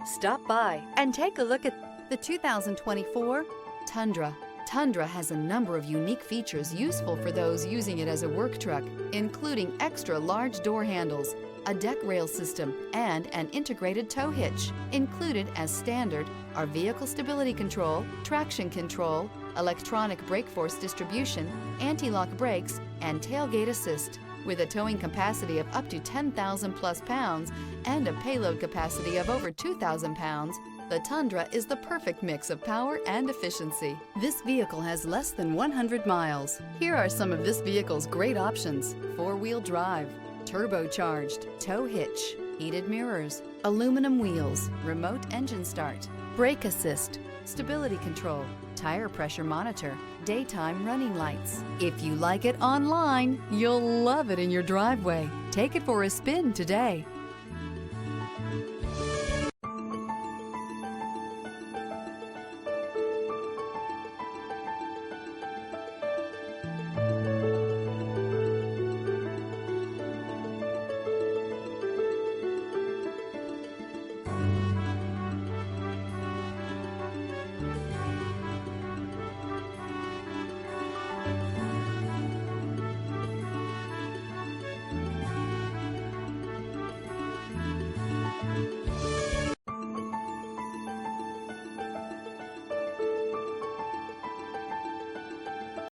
Stop by and take a look at the 2024 Tundra. Tundra has a number of unique features useful for those using it as a work truck, including extra large door handles, a deck rail system, and an integrated tow hitch. Included as standard are vehicle stability control, traction control, electronic brake force distribution, anti-lock brakes, and tailgate assist. With a towing capacity of up to 10,000 plus pounds and a payload capacity of over 2,000 pounds, the Tundra is the perfect mix of power and efficiency. This vehicle has less than 100 miles. Here are some of this vehicle's great options: four-wheel drive, turbocharged, tow hitch, heated mirrors, aluminum wheels, remote engine start, brake assist, stability control, tire pressure monitor, daytime running lights. If you like it online, you'll love it in your driveway. Take it for a spin today.